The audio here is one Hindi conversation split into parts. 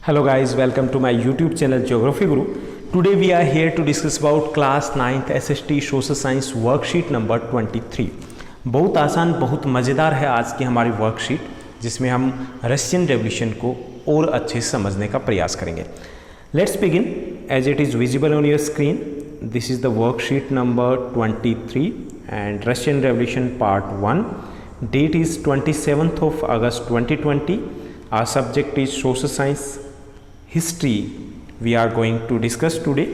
Hello guys, welcome to my YouTube channel Geography Guru. Today we are here to discuss about class 9th SST Social Science worksheet number 23. बहुत आसान, बहुत मज़ेदार है आज की हमारी वर्कशीट, जिसमें हम रशियन रेवोल्यूशन को और अच्छे से समझने का प्रयास करेंगे. Let's begin as it is visible on your screen. This is the worksheet number 23 and Russian Revolution part 1. Date is 27th of August 2020. Our subject is social science. History we are going to discuss today.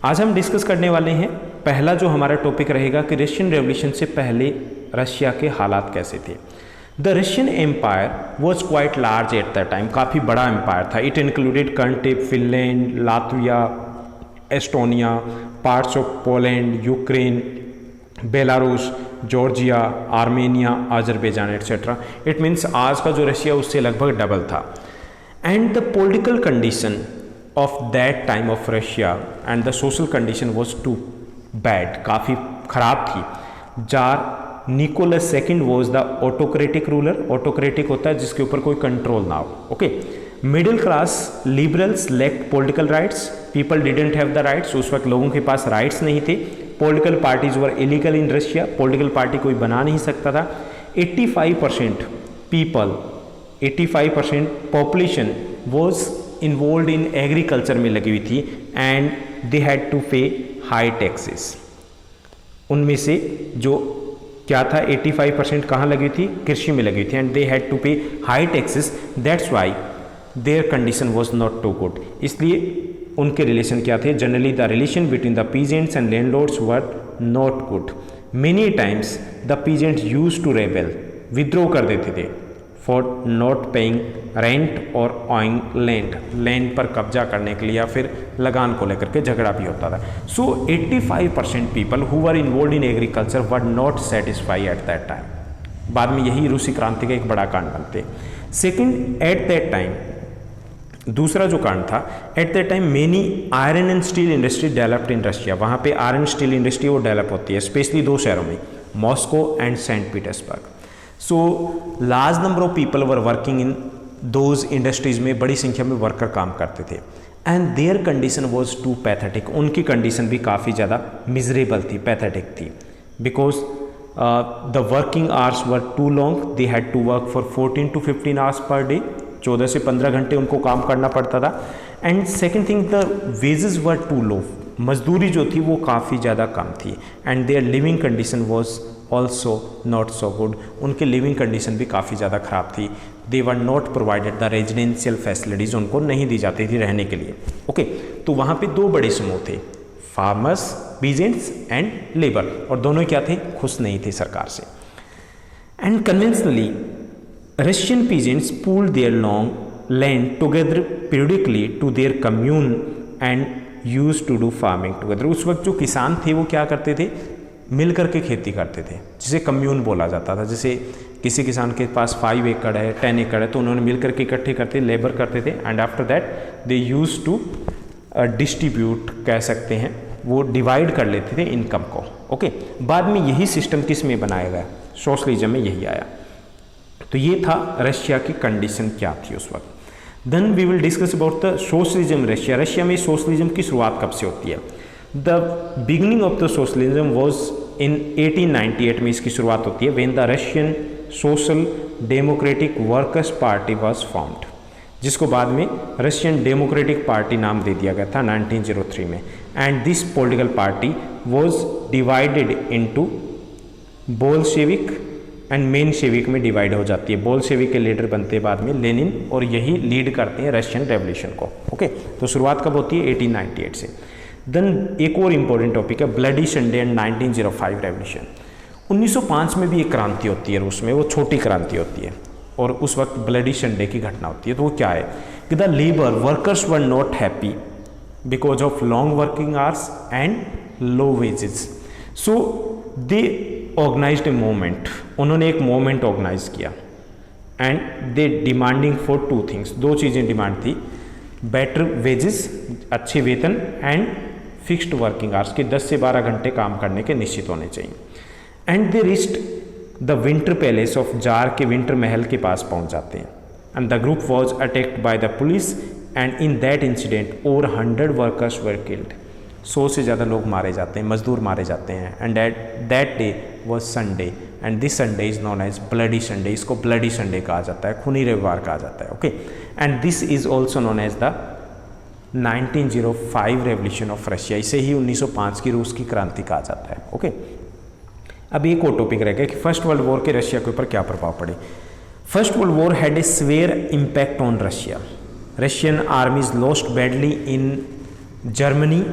आज हम डिस्कस करने वाले हैं, पहला जो हमारा टॉपिक रहेगा कि रशियन रेवोल्यूशन से पहले रशिया के हालात कैसे थे. The Russian empire was quite large at the time. काफ़ी बड़ा एम्पायर था. It included country Finland, Latvia, Estonia, parts of Poland, Ukraine, Belarus, Georgia, Armenia, Azerbaijan etcetera. It means आज का जो रशिया उससे लगभग डबल था. And the political condition of that time of Russia and the social condition was too bad. काफ़ी ख़राब थी. Tsar Nicholas second was the autocratic ruler. autocratic होता है जिसके ऊपर कोई कंट्रोल ना हो. Okay. Middle class liberals lacked political rights. People didn't have the rights. उस वक्त लोगों के पास राइट्स नहीं थे. Political parties were illegal in Russia. Political party कोई बना नहीं सकता था. 85% people, 85% population was involve in agriculture में लगी हुई थी and they had to pay high taxes. उनमें से जो क्या था 85% कहाँ लगी हुई थी? कृषि में लगी हुई थी. And they had to pay high taxes. That's why their condition was not too good. इसलिए उनके रिलेशन क्या थे? Generally the relation between the peasants and landlords were not good. Many times the peasants use to rebel, विद्रोह कर देते थे फॉर नॉट पेइंग रेंट और ऑइंग लैंड पर कब्जा करने के लिए या फिर लगान को लेकर के झगड़ा भी होता था. सो 85% people who were involve in agriculture were not satisfy eight that time. बाद में यही रूसी क्रांति का एक बड़ा कांड बनते. सेकेंड, एट दैट टाइम दूसरा जो कांड था, at that time many iron and steel industry developed in Russia. वहाँ पे आयरन स्टील इंडस्ट्री वो डेवलप होती है, स्पेशली दो शहरों में, Moscow and Saint Petersburg. So large number of people were working in those industries में बड़ी संख्या में वर्कर काम करते थे. And their condition was too pathetic. उनकी कंडीशन भी काफ़ी ज़्यादा मिजरेबल थी, पैथेटिक थी. Because the working hours were to long. They had to work for 14 to 15 hours per day. 14 से 15 घंटे उनको काम करना पड़ता था. And second thing, the wages were too low. मजदूरी जो थी वो काफ़ी ज़्यादा कम थी. And their living condition was also not so good. उनकी लिविंग कंडीशन भी काफ़ी ज़्यादा ख़राब थी. They were not provided the residential facilities. उनको नहीं दी जाती थी रहने के लिए. ओके. तो वहाँ पे दो बड़े समूह थे, फार्मर्स, पीजेंट्स एंड लेबर. और दोनों क्या थे? खुश नहीं थे सरकार से. And conventionally Russian peasants pooled their long land together periodically to their commune and use to do farming together. उस वक्त जो किसान थे वो क्या करते थे? मिल करके खेती करते थे, जिसे कम्यून बोला जाता था. जैसे किसी किसान के पास 5 एकड़ है, 10 एकड़ है, तो उन्होंने मिल करके इकट्ठे करते, लेबर करते थे. And after that they use to distribute, कह सकते हैं, वो डिवाइड कर लेते थे इनकम को. ओके. बाद में यही सिस्टम किस में बनाया गया? सोशलिज्म में यही आया. तो ये था रशिया की कंडीशन क्या थी उस वक्त. Then we will discuss about the socialism Russia. Russia में सोशलिज्म की शुरुआत कब से होती है? The beginning of the socialism was in 1898 में इसकी शुरुआत होती है, when the Russian social democratic workers party was formed, जिसको बाद में रशियन डेमोक्रेटिक पार्टी नाम दे दिया गया था 1903 में. And this political party was divided into Bolshevik and Menshevik में डिवाइड हो जाती है. बोल्शेविक के लीडर बनते बाद में लेनिन, और यही लीड करते हैं रशियन रेवोल्यूशन को. ओके. तो शुरुआत कब होती है? 1898 से. देन एक और इम्पोर्टेंट टॉपिक है ब्लडी संडे एंड 1905 रेवोल्यूशन. 1905 में भी एक क्रांति होती है रूस में, वो छोटी क्रांति होती है, और उस वक्त ब्लडी संडे की घटना होती है. तो वो क्या है कि the labour workers were not happy because of long working hours and low wages. So they organised a movement. उन्होंने एक मूवमेंट ऑर्गेनाइज किया and they demanding for 2 things. 2 चीज़ें डिमांड थी, बेटर वेजेस, अच्छे वेतन, एंड फिक्स्ड वर्किंग आवर्स के 10 से 12 घंटे काम करने के निश्चित होने चाहिए. And they reached the winter palace of tsar के विंटर महल के पास पहुंच जाते हैं. And the group was attacked by the police and in that incident over 100 workers were killed. 100 से ज़्यादा लोग मारे जाते हैं, मजदूर मारे जाते हैं। And that day was Sunday and this Sunday is known as Bloody Sunday. इसको ब्लडी संडे कहा जाता है, खूनी रविवार कहा जाता है। Okay, and this is also known as the 1905 revolution of Russia. इसे ही 1905 की रूस की क्रांति कहा जाता है। ओके, अब एक और टॉपिक रह गया कि फर्स्ट वर्ल्ड वॉर के रशिया के ऊपर क्या प्रभाव पड़े। First World War had a severe impact on Russia. Russian armies lost badly in Germany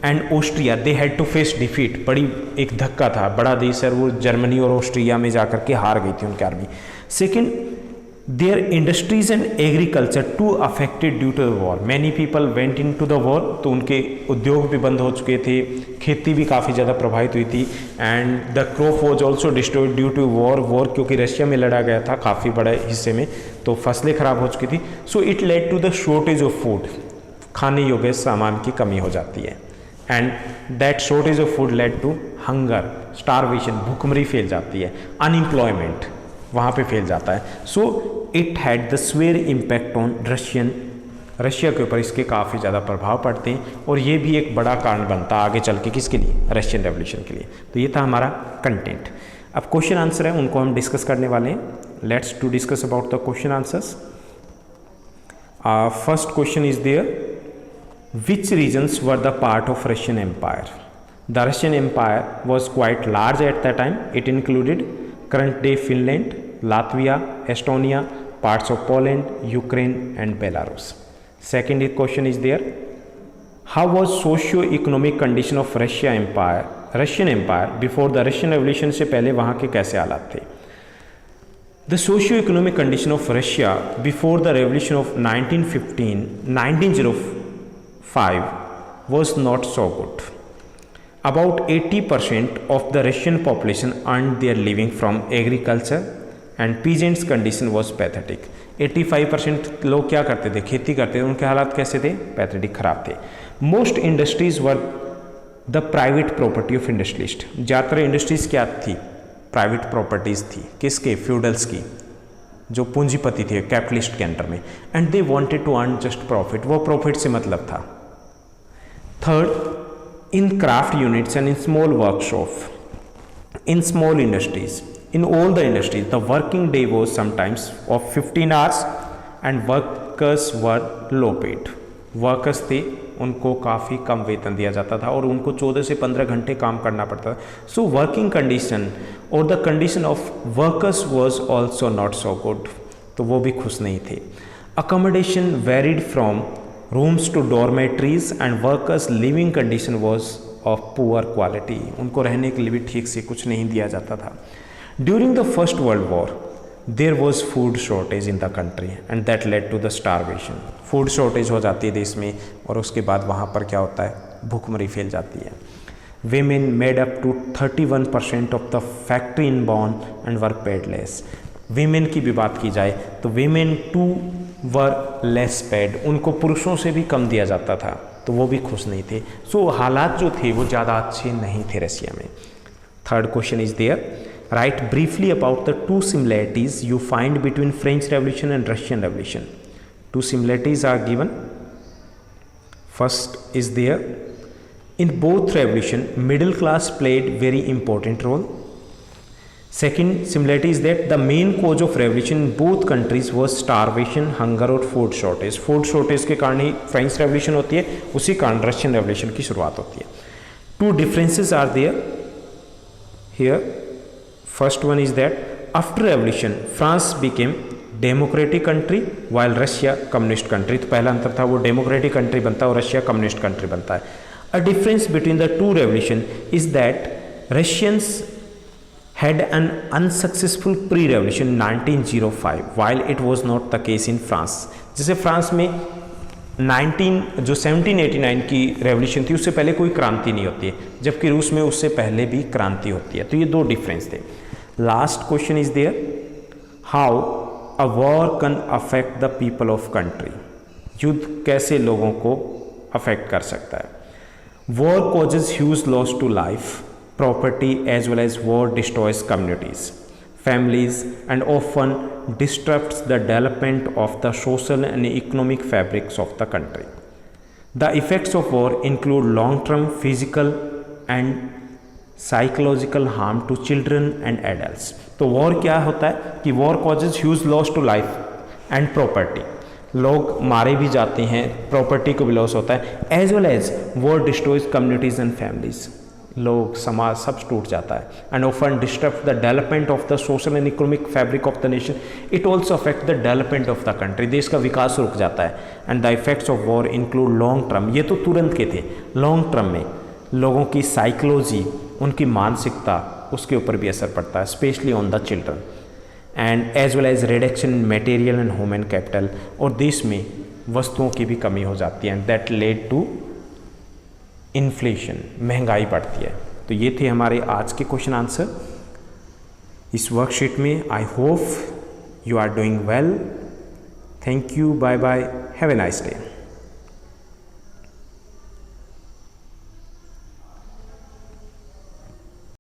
and Austria. They had to face defeat. बड़ी एक धक्का था, बड़ा देश है वो, जर्मनी और ऑस्ट्रिया में जाकर के हार गई थी उनकी army. Second, their industries and agriculture too affected due to the war. Many people went into the war. तो उनके उद्योग भी बंद हो चुके थे, खेती भी काफ़ी ज़्यादा प्रभावित हुई थी। And the crop was also destroyed due to war क्योंकि रशिया में लड़ा गया था काफ़ी बड़े हिस्से में, तो फसलें खराब हो चुकी थी। So it led to the shortage of food. खाने योग्य सामान की कमी हो जाती है। And that shortage of food led to hunger, starvation, भूखमरी फैल जाती है। अनएम्प्लॉयमेंट वहाँ पे फैल जाता है। So it had the severe impact on Russia के ऊपर इसके काफ़ी ज़्यादा प्रभाव पड़ते हैं और ये भी एक बड़ा कारण बनता है आगे चल के किसके लिए, रशियन रेवोल्यूशन के लिए। तो ये था हमारा कंटेंट। अब क्वेश्चन आंसर है, उनको हम डिस्कस करने वाले हैं। Let's to discuss about the question answers. First question is there, which regions were the part of Russian Empire? The Russian Empire was quite large at that time. It included current day Finland, Latvia, Estonia, parts of Poland, Ukraine and Belarus. Second question is there, how was socio-economic condition of Russian Empire before the Russian Revolution? से पहले वहाँ के कैसे हालात थे? The socio-economic condition of Russia before the revolution of 1905 was not so good. About 80% of the Russian population earned their living from agriculture and peasants' condition was pathetic. 85% लोग क्या करते थे, खेती करते थे, उनके हालात कैसे थे, पैथेटिक, खराब थे। Most industries were the private property of industrialists. ज़्यादातर इंडस्ट्रीज क्या थी, प्राइवेट प्रॉपर्टीज़ थी, किसके, फ्यूडल्स की, जो पूंजीपति थे कैपिटलिस्ट के अंडर में। And they wanted to earn just profit, वो प्रॉफिट से मतलब था। Third, in craft units and in small workshops, in small industries, in all the industries, the working day was sometimes of 15 hours and workers were low paid. Workers थे, उनको काफ़ी कम वेतन दिया जाता था और उनको 14 से 15 घंटे काम करना पड़ता था। सो वर्किंग कंडीशन और the condition of workers was also not so good, तो वो भी खुश नहीं थे। Accommodation varied from rooms to dormitories and workers living condition was of poor quality. उनको रहने के लिए भी ठीक से कुछ नहीं दिया जाता था। During the First World War there was food shortage in the country and that led to the starvation. Food shortage हो जाती है देश में और उसके बाद वहाँ पर क्या होता है, भूखमरी फैल जाती है। Women made up to 31% of the factory inborn and were paid less. Women की भी बात की जाए तो women too वर लेस पेड, उनको पुरुषों से भी कम दिया जाता था, तो वो भी खुश नहीं थे। सो हालात जो थे वो ज़्यादा अच्छे नहीं थे रशिया में। Third question is there, write briefly about the two similarities you find between French revolution and Russian revolution. Two similarities are given. First is there, in both revolution middle class played very important role. Second similarity is that the main cause of revolution in both countries was starvation, hunger और food shortage. Food shortage के कारण ही फ्रेंच रेवोल्यूशन होती है, उसी कारण रशियन रेवोल्यूशन की शुरुआत होती है। Two differences are there here. First one is that after revolution France became democratic country while Russia communist country. तो पहला अंतर था, वो democratic country बनता है और रशिया communist country बनता है। A difference between the two revolution is that Russians had an unsuccessful pre-revolution 1905 while it was not the case in France. जैसे फ्रांस में 1789 की रेवोल्यूशन थी उससे पहले कोई क्रांति नहीं होती है, जबकि रूस में उससे पहले भी क्रांति होती है। तो ये दो डिफरेंस थे। Last question is there, how a war can affect the people of country. युद्ध कैसे लोगों को अफेक्ट कर सकता है। War causes huge loss to life, property as well as war destroys communities. families, and often disrupts the development of the social and economic fabrics of the country. The effects of war include long-term physical and psychological harm to children and adults. तो वॉर क्या होता है कि war causes huge loss to life and property, लोग मारे भी जाते हैं, प्रॉपर्टी को भी लॉस होता है, as well as war destroys communities and families, लोग समाज सब टूट जाता है, and often disturb the development of the social and economic fabric of the nation, it also affect the development of the country, देश का विकास रुक जाता है, and the effects of war include long term, ये तो तुरंत के थे, लॉन्ग टर्म में लोगों की साइकोलॉजी, उनकी मानसिकता, उसके ऊपर भी असर पड़ता है, specially on the children, and as well as reduction in material and human capital, और देश में वस्तुओं की भी कमी हो जाती है, and that led to inflation, महंगाई बढ़ती है। तो ये थे हमारे आज के क्वेश्चन आंसर इस वर्कशीट में। I hope you are doing well. Thank you, bye bye, have a nice day.